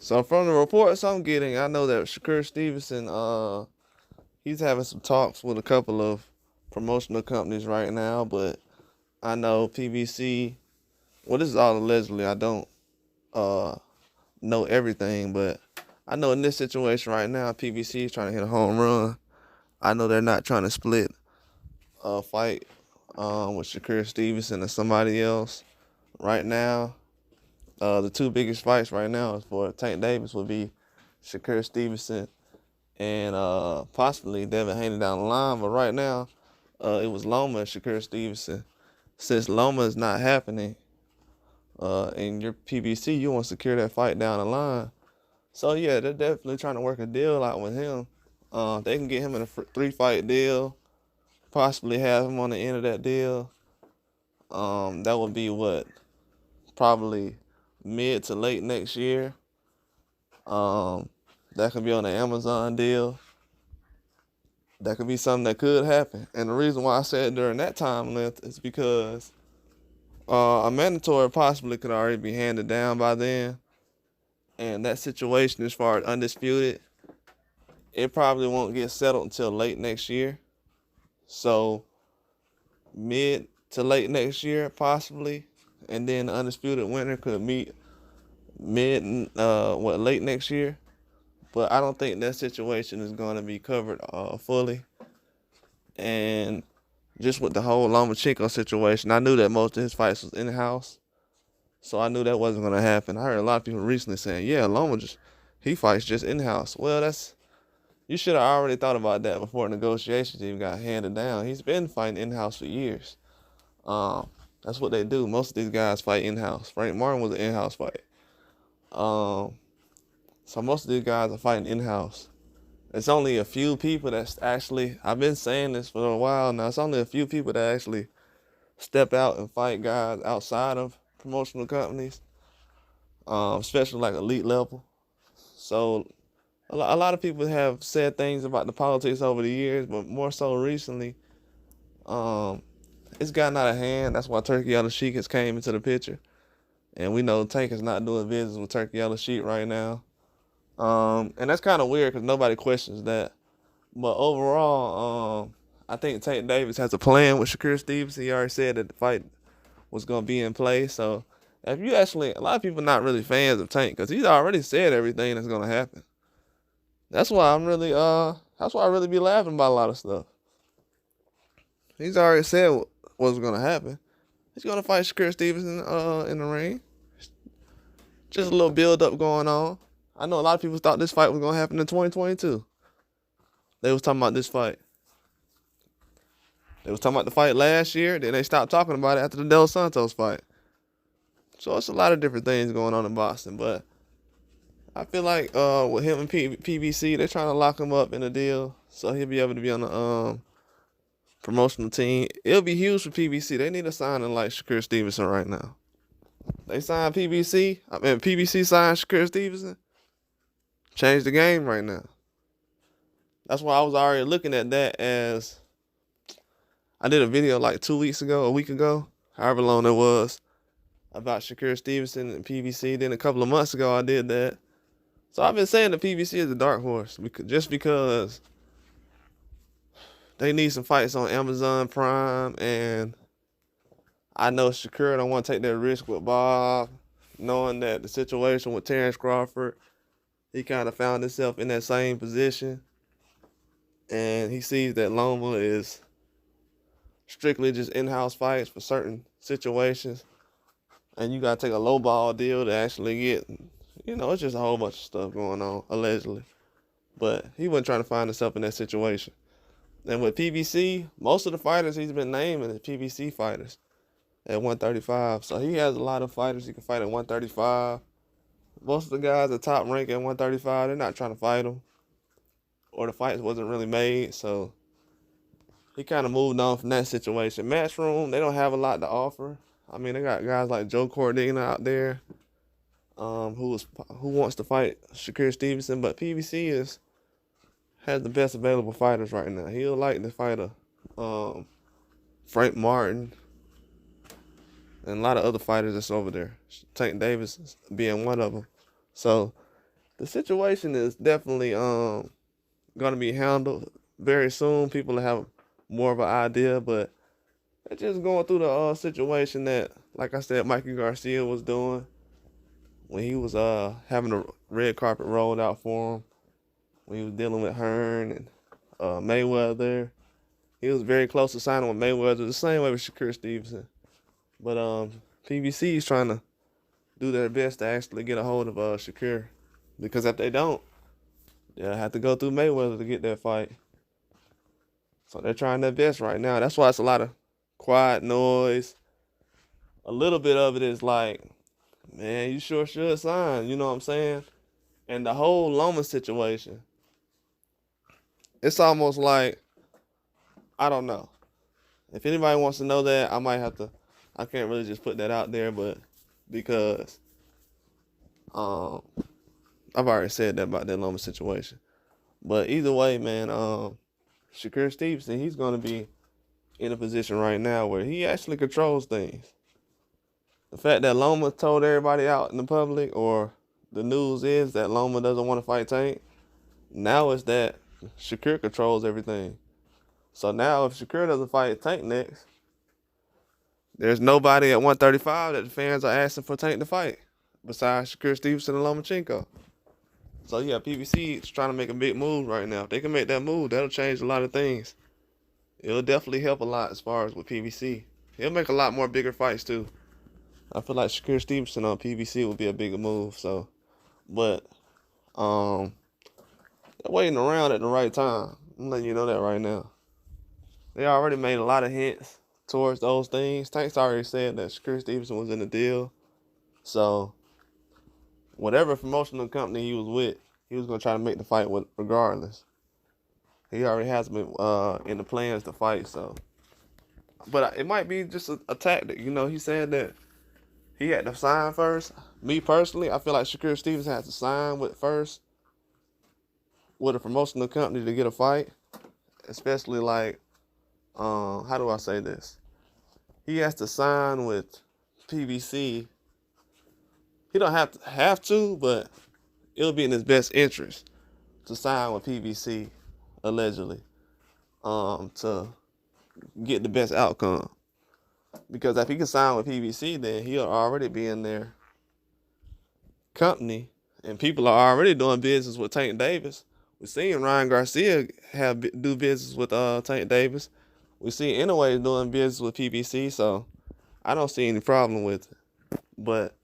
So from the reports I'm getting, I know that Shakur Stevenson, he's having some talks with a couple of promotional companies right now, but I know PBC. Well, this is all allegedly. I don't uh know everything, but I know in this situation right now, PBC is trying to hit a home run. I know they're not trying to split a fight with Shakur Stevenson and somebody else right now. The two biggest fights right now is for Tank Davis would be Shakur Stevenson and possibly Devin Haney down the line. But right now, it was Loma and Shakur Stevenson. Since Loma is not happening in your PBC, you want to secure that fight down the line. So yeah, they're definitely trying to work a deal out with him. They can get him in a 3-fight deal, possibly have him on the end of that deal. That would be what, probably mid to late next year. That could be on the Amazon deal. That could be something that could happen. And the reason why I said during that time length is because a mandatory possibly could already be handed down by then. And that situation, as far as undisputed, it probably won't get settled until late next year. So mid to late next year, possibly. And then the undisputed winner could meet late next year. But I don't think that situation is going to be covered fully. And just with the whole Lomachenko situation, I knew that most of his fights was in-house. So I knew that wasn't going to happen. I heard a lot of people recently saying, yeah, Loma he fights just in-house. Well, you should have already thought about that before negotiations even got handed down. He's been fighting in-house for years. That's what they do. Most of these guys fight in-house. Frank Martin was an in-house fight. So most of these guys are fighting in-house. It's only a few people that's actually, I've been saying this for a while now, it's only a few people that actually step out and fight guys outside of promotional companies, especially like elite level. So a lot of people have said things about the politics over the years, but more so recently, it's gotten out of hand. That's why Turkey Al-Sheikh has came into the picture. And we know Tank is not doing business with Turkey Al-Sheikh right now. And that's kind of weird because nobody questions that. But overall, I think Tank Davis has a plan with Shakur Stevenson. He already said that the fight was going to be in play. So if you actually, a lot of people not really fans of Tank because he's already said everything that's going to happen. That's why I really be laughing about a lot of stuff. He's already said what's going to happen. He's going to fight Shakur Stevenson in the ring. Just a little build-up going on. I know a lot of people thought this fight was going to happen in 2022. They was talking about this fight. They was talking about the fight last year, then they stopped talking about it after the Del Santos fight. So it's a lot of different things going on in boxing, but I feel like with him and PBC, they're trying to lock him up in a deal so he'll be able to be on the promotional team. It'll be huge for PBC. They need a signing like Shakur Stevenson right now. They signed PBC. PBC signed Shakur Stevenson. Change the game right now. That's why I was already looking at that as I did a video like a week ago, however long it was, about Shakur Stevenson and PBC. Then a couple of months ago I did that. So I've been saying the PBC is a dark horse just because they need some fights on Amazon Prime, and I know Shakur don't want to take that risk with Bob, knowing that the situation with Terrence Crawford, he kind of found himself in that same position. And he sees that Loma is strictly just in-house fights for certain situations. And you got to take a low-ball deal to actually get, it's just a whole bunch of stuff going on, allegedly. But he wasn't trying to find himself in that situation. And with PBC, most of the fighters he's been naming is PBC fighters at 135. So he has a lot of fighters he can fight at 135. Most of the guys at top rank at 135, they're not trying to fight him. Or the fights wasn't really made, so he kind of moved on from that situation. Matchroom, they don't have a lot to offer. I mean, they got guys like Joe Cordina out there who wants to fight Shakur Stevenson, but PBC has the best available fighters right now. He'll like to fight Frank Martin and a lot of other fighters that's over there. Tank Davis being one of them. So the situation is definitely gonna be handled very soon. People will have more of an idea, but they're just going through the situation that, like I said, Mikey Garcia was doing when he was having the red carpet rolled out for him, when he was dealing with Hearn and Mayweather. He was very close to signing with Mayweather, the same way with Shakur Stevenson. But PBC is trying to do their best to actually get a hold of Shakur, because if they don't, they'll have to go through Mayweather to get that fight. So they're trying their best right now. That's why it's a lot of quiet noise. A little bit of it is like, man, you sure should sign. You know what I'm saying? And the whole Loma situation, it's almost like, I don't know. If anybody wants to know that, I might have to. I can't really just put that out there, but because I've already said that about that Loma situation. But either way, man, Shakur Stevenson, he's going to be in a position right now where he actually controls things. The fact that Loma told everybody out in the public, or the news is that Loma doesn't want to fight Tank, now it's that Shakur controls everything. So now if Shakur doesn't fight Tank next, there's nobody at 135 that the fans are asking for Tank to fight besides Shakur Stevenson and Lomachenko. So yeah, PBC is trying to make a big move right now. If they can make that move, that'll change a lot of things. It'll definitely help a lot as far as with PBC. He'll make a lot more bigger fights too. I feel like Shakur Stevenson on PBC would be a bigger move. So, but they're waiting around at the right time. I'm letting you know that right now. They already made a lot of hints towards those things. Tank's already said that Shakur Stevenson was in the deal. So, whatever promotional company he was with, he was going to try to make the fight with regardless. He already has been in the plans to fight, so. But it might be just a tactic. You know, he said that he had to sign first. Me personally, I feel like Shakur Stevenson has to sign with a promotional company to get a fight. Especially like, how do I say this? He has to sign with PBC. He don't have to, but it'll be in his best interest to sign with PBC, allegedly, to get the best outcome. Because if he can sign with PBC, then he'll already be in their company, and people are already doing business with Tank Davis. We're seeing Ryan Garcia do business with Tank Davis. We see Inouye doing business with PBC, so I don't see any problem with it. But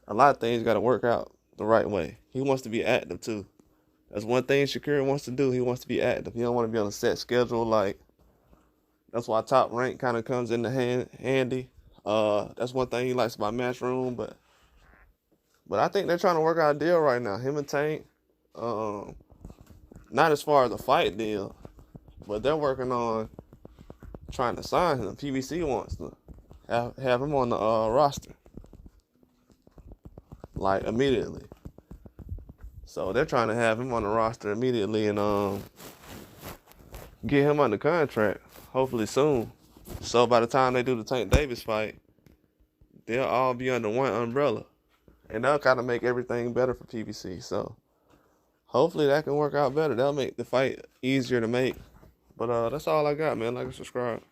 a lot of things got to work out the right way. He wants to be active too. That's one thing Shakur wants to do. He wants to be active. He don't want to be on a set schedule. Like, that's why Top Rank kind of comes into handy. That's one thing he likes about Matchroom. But I think they're trying to work out a deal right now. Him and Tank. Not as far as a fight deal, but they're working on trying to sign him. PBC wants to have him on the roster, like, immediately. So they're trying to have him on the roster immediately and get him under contract, hopefully soon. So by the time they do the Tank Davis fight, they'll all be under one umbrella. And that'll kind of make everything better for PBC. So hopefully that can work out better. That'll make the fight easier to make. But that's all I got, man. Like and subscribe.